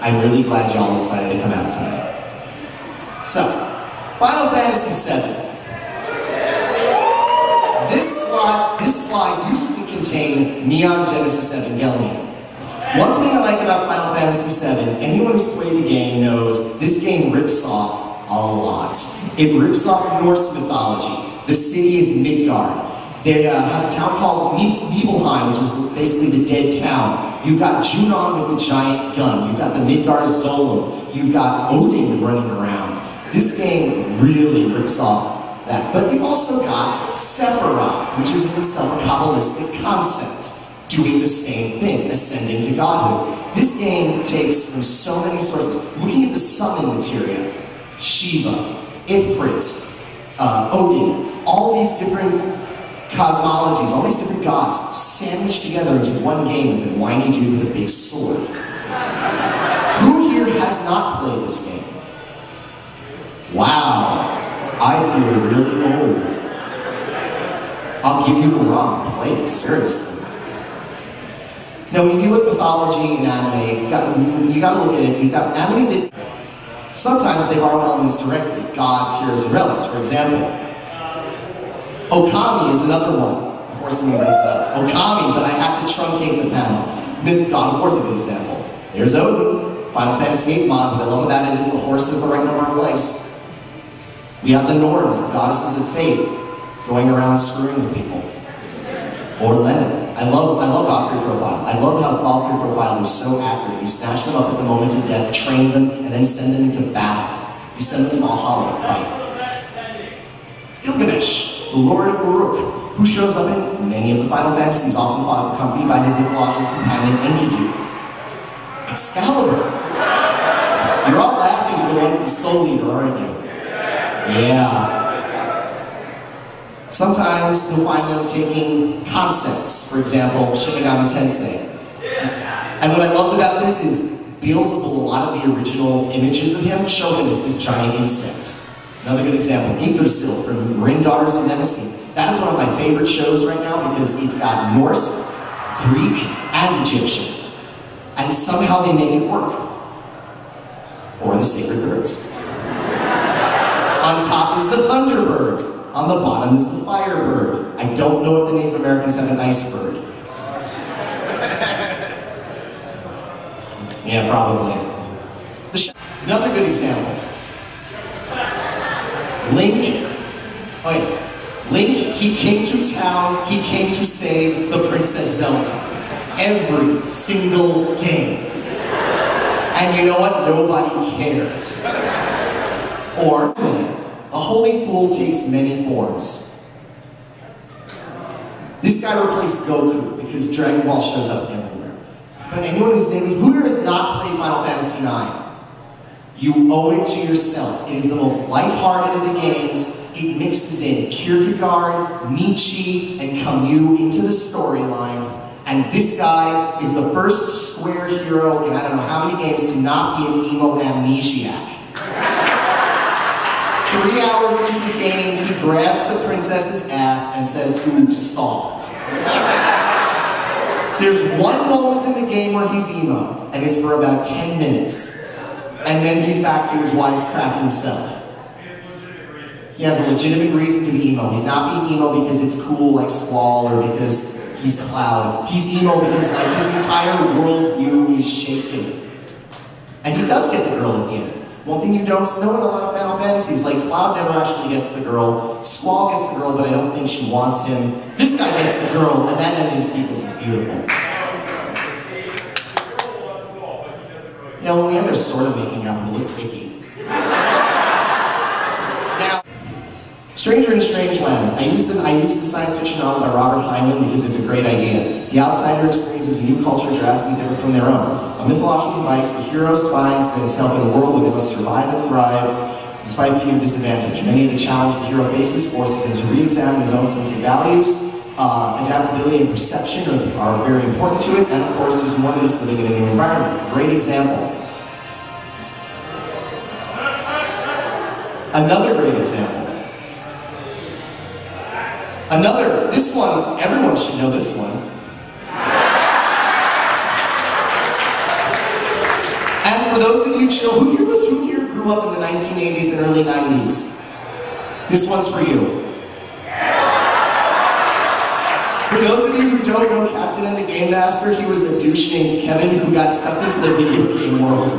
I'm really glad y'all decided to come out tonight. So, Final Fantasy VII. This slide used to contain Neon Genesis Evangelion. One thing I like about Final Fantasy VII, anyone who's played the game knows this game rips off a lot. It rips off Norse mythology. The city is Midgard. They have a town called Nibelheim, which is basically the dead town. You've got Junon with the giant gun. You've got the Midgard Zolom. You've got Odin running around. This game really rips off that. But you've also got Sephiroth, which is in himself a Kabbalistic concept, doing the same thing, ascending to godhood. This game takes from so many sources. Looking at the summon materia, Shiva, Ifrit, Odin, all these different cosmologies, all these different gods, sandwiched together into one game with a whiny dude with a big sword. Who here has not played this game? Wow, I feel really old. I'll give you the wrong, play it, seriously. Now when you deal with mythology and anime, you gotta look at it, you've got anime that sometimes they borrow elements directly, gods, heroes, and relics. For example, Okami is another one. Before someone brings it up. Okami, but I had to truncate the panel. God of War is a good example. There's Odin, Final Fantasy VIII mod. What I love about it is the horse has the right number of legs. We have the Norns, the goddesses of fate, going around screwing with people. Or Lenneth. I love Valkyrie Profile. I love how Valkyrie Profile is so accurate. You snatch them up at the moment of death, train them, and then send them into battle. You send them to Valhalla to fight. Gilgamesh, the Lord of Uruk, who shows up in many of the Final Fantasies, often fought accompanied by his mythological companion Enkidu. Excalibur. You're all laughing at the one from Soul Eater, aren't you? Yeah. Sometimes you'll find them taking concepts, for example, Shin Megami Tensei. And what I loved about this is Beelzebub, a lot of the original images of him show him as this giant insect. Another good example, Yggdrasil from Ring Daughters of Nemesis. That is one of my favorite shows right now because it's got Norse, Greek, and Egyptian. And somehow they make it work. Or the sacred birds. On top is the Thunderbird. On the bottom is the Firebird. I don't know if the Native Americans have an ice bird. Yeah, probably. Another good example. Link, he came to town, he came to save the Princess Zelda. Every single game. And you know what? Nobody cares. Or, the Holy Fool takes many forms. This guy replaced Goku because Dragon Ball shows up everywhere. But anyone who here has not played Final Fantasy IX, you owe it to yourself. It is the most lighthearted of the games. It mixes in Kierkegaard, Nietzsche, and Camus into the storyline. And this guy is the first Square hero in I don't know how many games to not be an emo amnesiac. 3 hours into the game, he grabs the princess's ass and says, "Ooh, solved." There's one moment in the game where he's emo, and it's for about 10 minutes. And then he's back to his wisecracking self. He has a legitimate reason to be emo. He's not being emo because it's cool like Squall or because he's Cloud. He's emo because like his entire worldview is shaken. And he does get the girl at the end. One thing you don't know in a lot of Final Fantasies, like Cloud never actually gets the girl, Squall gets the girl, but I don't think she wants him. This guy gets the girl, and that ending sequence is beautiful. Yeah, well, in the end, they're sort of making out, but it looks icky. Now, Stranger in Strange Lands. I use the science fiction novel by Robert Heinlein because it's a great idea. The outsider experiences a new culture drastically different from their own. A mythological device, the hero finds himself in a world where they must survive and thrive despite being disadvantaged. Many of the challenges the hero faces forces him to re-examine his own sense of values. Adaptability and perception are very important to it, and of course there's more than just living in a new environment. Great example. Another great example. This one, everyone should know this one. And for those of you chill, who here grew up in the 1980s and early 90s? This one's for you. For those of you who don't know Captain and the Game Master, he was a douche named Kevin who got sucked into the video game world.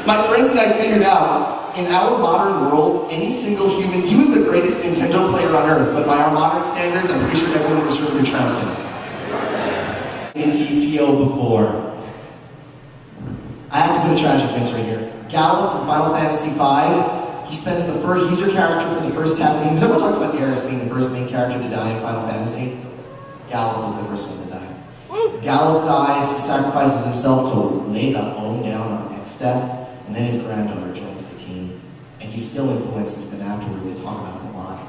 My friends and I figured out, in our modern world, any single human, he was the greatest Nintendo player on earth, but by our modern standards, I'm pretty sure everyone in this room could trounce him. In GTO before. I had to put a tragic mix right here. Galuf from Final Fantasy V, he's your character for the first half of the game. Everyone talks about Aeris being the first main character to die in Final Fantasy. Galuf was the first one to die. Galuf dies, he sacrifices himself to lay the own down on X-Death, and then his granddaughter joins the team. And he still influences them afterwards, they talk about him a lot.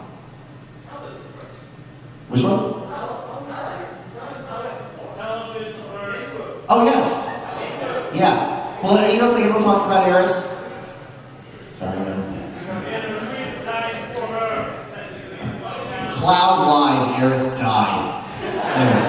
Which one? Oh yes! Yeah. Well, you know, it's like everyone talks about Aeris. Sorry, man. Cloud lied, Aerith died. Anyway.